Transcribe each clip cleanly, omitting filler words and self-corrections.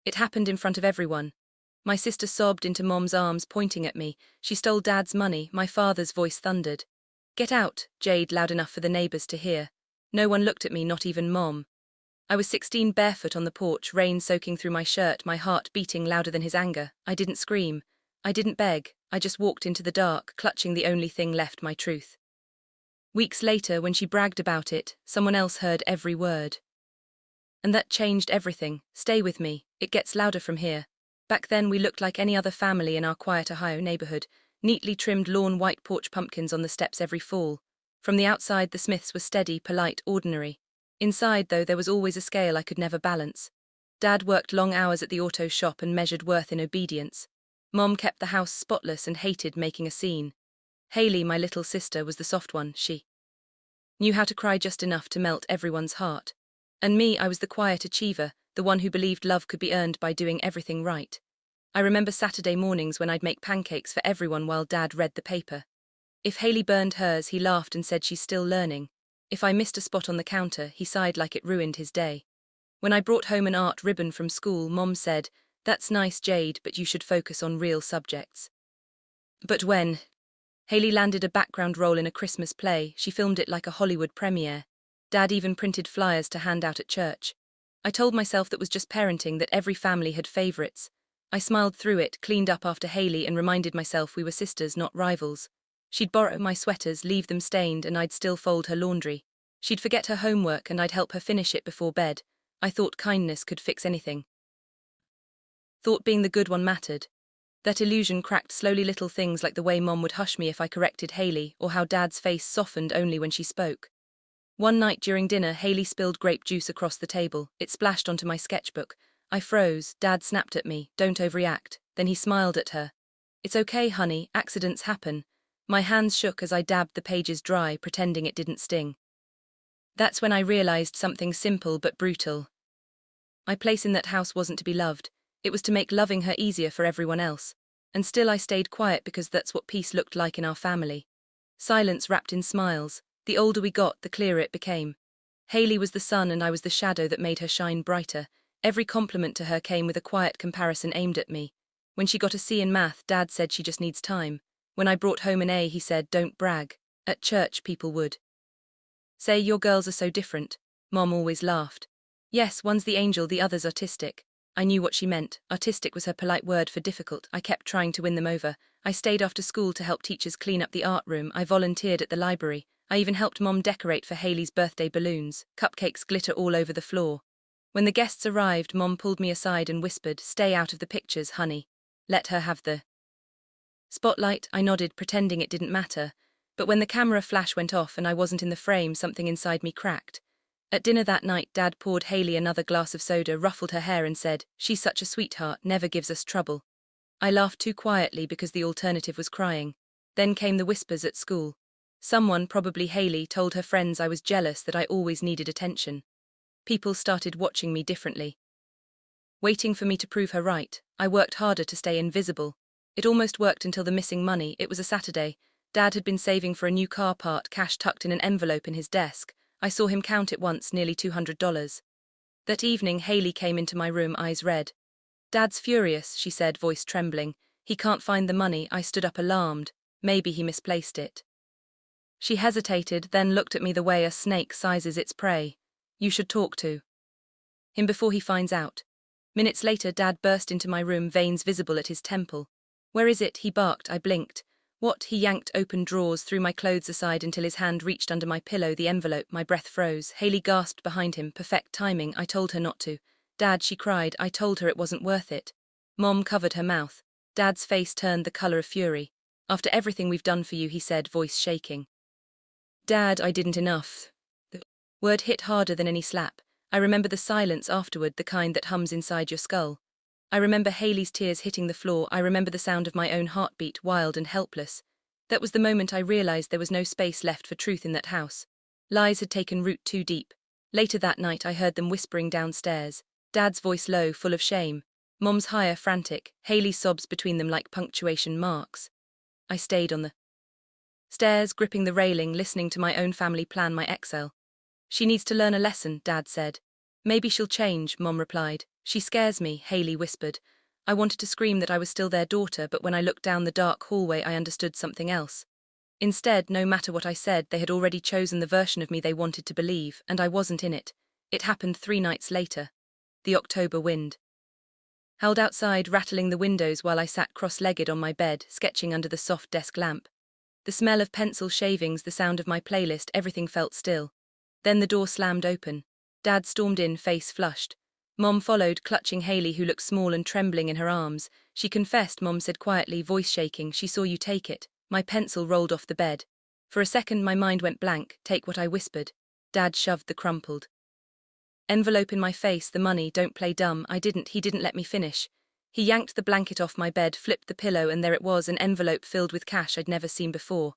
It happened in front of everyone. My sister sobbed into Mom's arms, pointing at me. She stole Dad's money, my father's voice thundered. Get out, Jade, loud enough for the neighbors to hear. No one looked at me, not even Mom. I was 16, barefoot on the porch, rain soaking through my shirt, my heart beating louder than his anger. I didn't scream. I didn't beg. I just walked into the dark, clutching the only thing left, my truth. Weeks later, when she bragged about it, someone else heard every word. And that changed everything. Stay with me. It gets louder from here. Back then, we looked like any other family in our quiet Ohio neighborhood, neatly trimmed lawn, white porch pumpkins on the steps every fall. From the outside, the Smiths were steady, polite, ordinary. Inside, though, there was always a scale I could never balance. Dad worked long hours at the auto shop and measured worth in obedience. Mom kept the house spotless and hated making a scene. Haley, my little sister, was the soft one. She knew how to cry just enough to melt everyone's heart. And me, I was the quiet achiever, the one who believed love could be earned by doing everything right. I remember Saturday mornings when I'd make pancakes for everyone while Dad read the paper. If Haley burned hers, he laughed and said she's still learning. If I missed a spot on the counter, he sighed like it ruined his day. When I brought home an art ribbon from school, Mom said, "That's nice, Jade, but you should focus on real subjects." But when Haley landed a background role in a Christmas play, she filmed it like a Hollywood premiere. Dad even printed flyers to hand out at church. I told myself that was just parenting, that every family had favorites. I smiled through it, cleaned up after Haley, and reminded myself we were sisters, not rivals. She'd borrow my sweaters, leave them stained, and I'd still fold her laundry. She'd forget her homework and I'd help her finish it before bed. I thought kindness could fix anything. Thought being the good one mattered. That illusion cracked slowly, little things like the way Mom would hush me if I corrected Haley, or how Dad's face softened only when she spoke. One night during dinner, Haley spilled grape juice across the table. It splashed onto my sketchbook. I froze. Dad snapped at me, "Don't overreact." Then he smiled at her. "It's okay, honey, accidents happen." My hands shook as I dabbed the pages dry, pretending it didn't sting. That's when I realized something simple but brutal. My place in that house wasn't to be loved. It was to make loving her easier for everyone else. And still I stayed quiet because that's what peace looked like in our family. Silence wrapped in smiles. The older we got, the clearer it became. Haley was the sun and I was the shadow that made her shine brighter. Every compliment to her came with a quiet comparison aimed at me. When she got a C in math, Dad said she just needs time. When I brought home an A, he said, "Don't brag." At church, people would say, "Your girls are so different." Mom always laughed. "Yes, one's the angel, the other's artistic." I knew what she meant. Artistic was her polite word for difficult. I kept trying to win them over. I stayed after school to help teachers clean up the art room. I volunteered at the library. I even helped Mom decorate for Haley's birthday balloons. Cupcakes glitter all over the floor. When the guests arrived, Mom pulled me aside and whispered, "Stay out of the pictures, honey. Let her have the spotlight." I nodded, pretending it didn't matter. But when the camera flash went off and I wasn't in the frame, something inside me cracked. At dinner that night, Dad poured Haley another glass of soda, ruffled her hair and said, "She's such a sweetheart, never gives us trouble." I laughed too quietly because the alternative was crying. Then came the whispers at school. Someone, probably Haley, told her friends I was jealous, that I always needed attention. People started watching me differently, waiting for me to prove her right. I worked harder to stay invisible. It almost worked until the missing money. It was a Saturday. Dad had been saving for a new car part, cash tucked in an envelope in his desk. I saw him count it once, nearly $200. That evening, Haley came into my room, eyes red. "Dad's furious," she said, voice trembling. "He can't find the money." I stood up alarmed. Maybe he misplaced it. She hesitated, then looked at me the way a snake sizes its prey. "You should talk to him before he finds out." Minutes later, Dad burst into my room, veins visible at his temple. "Where is it?" he barked. I blinked. "What?" He yanked open drawers, threw my clothes aside until his hand reached under my pillow, the envelope. My breath froze. Haley gasped behind him. Perfect timing. I told her not to. "Dad," she cried. "I told her it wasn't worth it." Mom covered her mouth. Dad's face turned the color of fury. "After everything we've done for you," he said, voice shaking. "Dad, I didn't enough." The word hit harder than any slap. I remember the silence afterward, the kind that hums inside your skull. I remember Haley's tears hitting the floor. I remember the sound of my own heartbeat, wild and helpless. That was the moment I realized there was no space left for truth in that house. Lies had taken root too deep. Later that night, I heard them whispering downstairs. Dad's voice low, full of shame. Mom's higher, frantic. Haley's sobs between them like punctuation marks. I stayed on the stairs, gripping the railing, listening to my own family plan my Excel. "She needs to learn a lesson," Dad said. Maybe she'll change, Mom replied. She scares me, Haley whispered. I wanted to scream that I was still their daughter, but when I looked down the dark hallway I understood something else. Instead, no matter what I said, they had already chosen the version of me they wanted to believe, and I wasn't in it. It happened 3 nights later. The October wind howled outside, rattling the windows while I sat cross-legged on my bed, sketching under the soft desk lamp. The smell of pencil shavings, the sound of my playlist, everything felt still. Then the door slammed open. Dad stormed in, face flushed. Mom followed, clutching Haley, who looked small and trembling in her arms. She confessed, Mom said quietly, voice shaking. She saw you take it. My pencil rolled off the bed. For a second my mind went blank. Take what I whispered. Dad shoved the crumpled envelope in my face. The money, don't play dumb. He didn't let me finish. He yanked the blanket off my bed, flipped the pillow, and there it was, an envelope filled with cash I'd never seen before.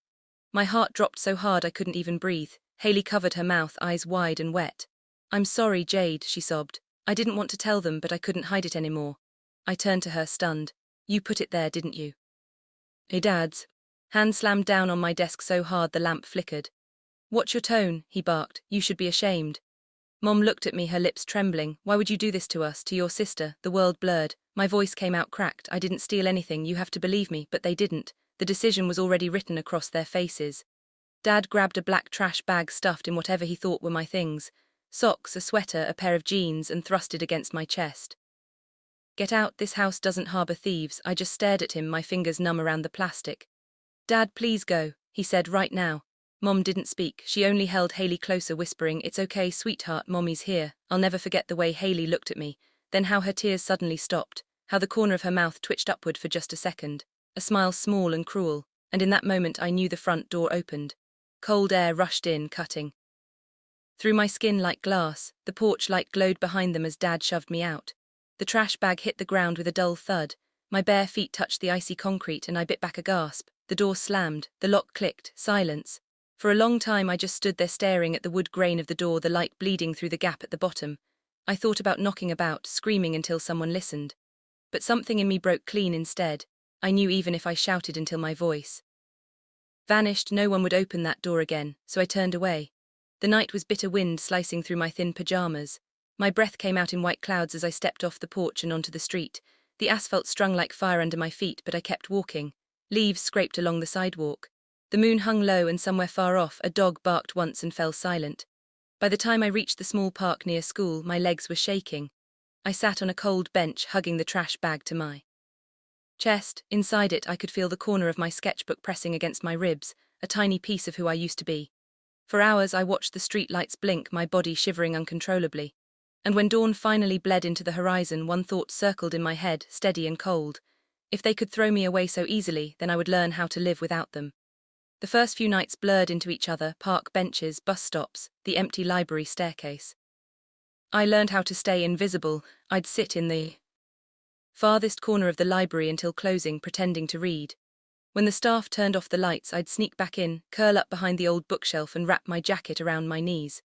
My heart dropped so hard I couldn't even breathe. Haley covered her mouth, eyes wide and wet. I'm sorry, Jade, she sobbed. I didn't want to tell them, but I couldn't hide it anymore. I turned to her, stunned. You put it there, didn't you? Hey, Dad's hand slammed down on my desk so hard the lamp flickered. Watch your tone, he barked. You should be ashamed. Mom looked at me, her lips trembling. Why would you do this to us, to your sister? The world blurred. My voice came out cracked. I didn't steal anything, you have to believe me, but they didn't. The decision was already written across their faces. Dad grabbed a black trash bag stuffed in whatever he thought were my things. Socks, a sweater, a pair of jeans, and thrust it against my chest. Get out, this house doesn't harbor thieves. I just stared at him, my fingers numb around the plastic. Dad, please go, he said, right now. Mom didn't speak, she only held Haley closer, whispering, it's okay, sweetheart, Mommy's here. I'll never forget the way Haley looked at me, then how her tears suddenly stopped, how the corner of her mouth twitched upward for just a second, a smile small and cruel, and in that moment I knew the front door opened. Cold air rushed in, cutting through my skin like glass. The porch light glowed behind them as Dad shoved me out. The trash bag hit the ground with a dull thud. My bare feet touched the icy concrete and I bit back a gasp. The door slammed, the lock clicked, silence. For a long time I just stood there staring at the wood grain of the door, the light bleeding through the gap at the bottom. I thought about knocking about, screaming until someone listened. But something in me broke clean instead. I knew even if I shouted until my voice vanished, no one would open that door again, so I turned away. The night was bitter wind slicing through my thin pajamas. My breath came out in white clouds as I stepped off the porch and onto the street. The asphalt strung like fire under my feet, but I kept walking. Leaves scraped along the sidewalk. The moon hung low, and somewhere far off, a dog barked once and fell silent. By the time I reached the small park near school, my legs were shaking. I sat on a cold bench, hugging the trash bag to my chest. Inside it, I could feel the corner of my sketchbook pressing against my ribs, a tiny piece of who I used to be. For hours I watched the street lights blink, my body shivering uncontrollably. And when dawn finally bled into the horizon, one thought circled in my head, steady and cold. If they could throw me away so easily, then I would learn how to live without them. The first few nights blurred into each other, park benches, bus stops, the empty library staircase. I learned how to stay invisible. I'd sit in the farthest corner of the library until closing, pretending to read. When the staff turned off the lights, I'd sneak back in, curl up behind the old bookshelf and wrap my jacket around my knees.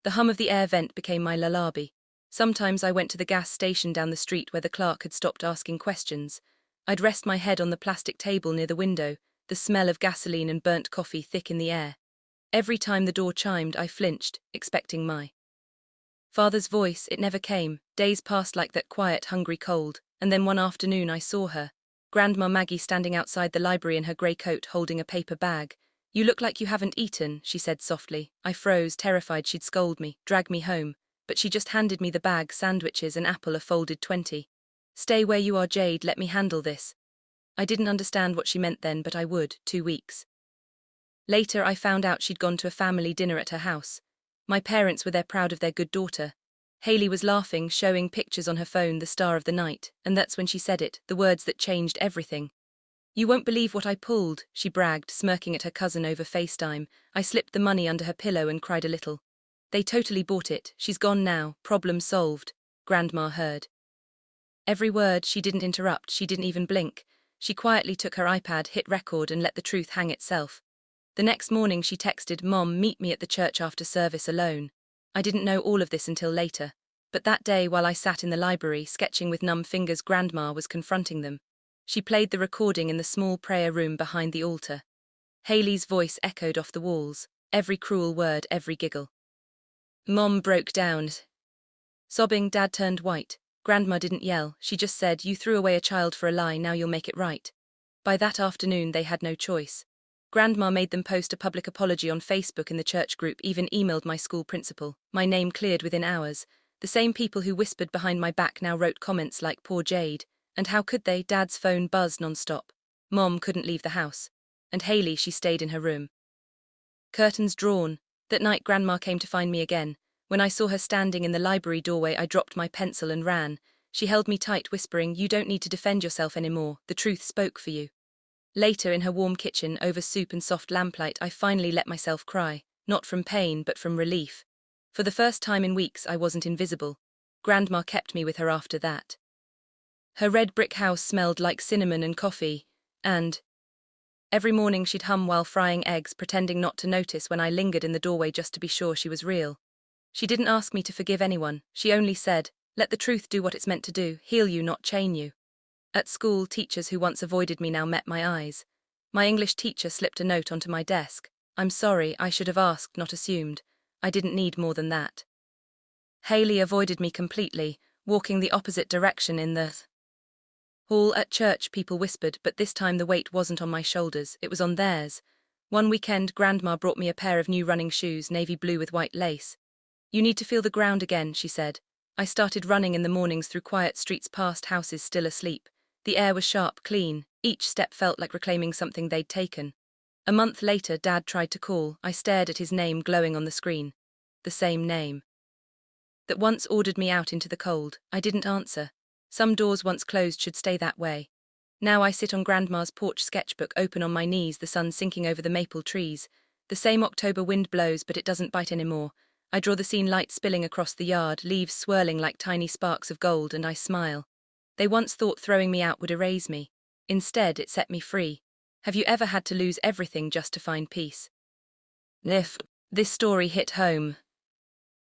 The hum of the air vent became my lullaby. Sometimes I went to the gas station down the street where the clerk had stopped asking questions. I'd rest my head on the plastic table near the window, the smell of gasoline and burnt coffee thick in the air. Every time the door chimed, I flinched, expecting my father's voice. It never came. Days passed like that, quiet, hungry, cold, and then one afternoon I saw her. Grandma Maggie standing outside the library in her grey coat holding a paper bag. You look like you haven't eaten, she said softly. I froze, terrified she'd scold me, drag me home, but she just handed me the bag, sandwiches, an apple, a folded 20. Stay where you are, Jade, let me handle this. I didn't understand what she meant then, but I would. 2 weeks later I found out she'd gone to a family dinner at her house. My parents were there, proud of their good daughter. Haley was laughing, showing pictures on her phone, the star of the night, and that's when she said it, the words that changed everything. You won't believe what I pulled, she bragged, smirking at her cousin over FaceTime. I slipped the money under her pillow and cried a little. They totally bought it, she's gone now, problem solved. Grandma heard every word. She didn't interrupt, she didn't even blink. She quietly took her iPad, hit record, and let the truth hang itself. The next morning she texted, Mom, meet me at the church after service alone. I didn't know all of this until later, but that day while I sat in the library, sketching with numb fingers, Grandma was confronting them. She played the recording in the small prayer room behind the altar. Haley's voice echoed off the walls, every cruel word, every giggle. Mom broke down. Sobbing, Dad turned white. Grandma didn't yell, she just said, "You threw away a child for a lie, now you'll make it right." By that afternoon they had no choice. Grandma made them post a public apology on Facebook in the church group, even emailed my school principal. My name cleared within hours. The same people who whispered behind my back now wrote comments like, "Poor Jade." And how could they? Dad's phone buzzed non-stop. Mom couldn't leave the house. And Haley, she stayed in her room. Curtains drawn. That night Grandma came to find me again. When I saw her standing in the library doorway, I dropped my pencil and ran. She held me tight, whispering, "You don't need to defend yourself anymore. The truth spoke for you." Later, in her warm kitchen, over soup and soft lamplight, I finally let myself cry. Not from pain, but from relief. For the first time in weeks, I wasn't invisible. Grandma kept me with her after that. Her red brick house smelled like cinnamon and coffee, and every morning she'd hum while frying eggs, pretending not to notice when I lingered in the doorway just to be sure she was real. She didn't ask me to forgive anyone, she only said, "Let the truth do what it's meant to do, heal you, not chain you." At school, teachers who once avoided me now met my eyes. My English teacher slipped a note onto my desk. "I'm sorry, I should have asked, not assumed. I didn't need more than that." Haley avoided me completely, walking the opposite direction in the hall. At church, people whispered, but this time the weight wasn't on my shoulders, it was on theirs. One weekend, Grandma brought me a pair of new running shoes, navy blue with white lace. "You need to feel the ground again," she said. I started running in the mornings through quiet streets past houses still asleep. The air was sharp, clean. Each step felt like reclaiming something they'd taken. A month later, Dad tried to call. I stared at his name glowing on the screen. The same name that once ordered me out into the cold. I didn't answer. Some doors once closed should stay that way. Now I sit on Grandma's porch, sketchbook open on my knees, the sun sinking over the maple trees. The same October wind blows, but it doesn't bite anymore. I draw the scene, light spilling across the yard, leaves swirling like tiny sparks of gold, and I smile. They once thought throwing me out would erase me. Instead, it set me free. Have you ever had to lose everything just to find peace? If this story hit home,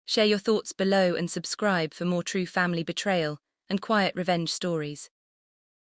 share your thoughts below and subscribe for more true family betrayal and quiet revenge stories.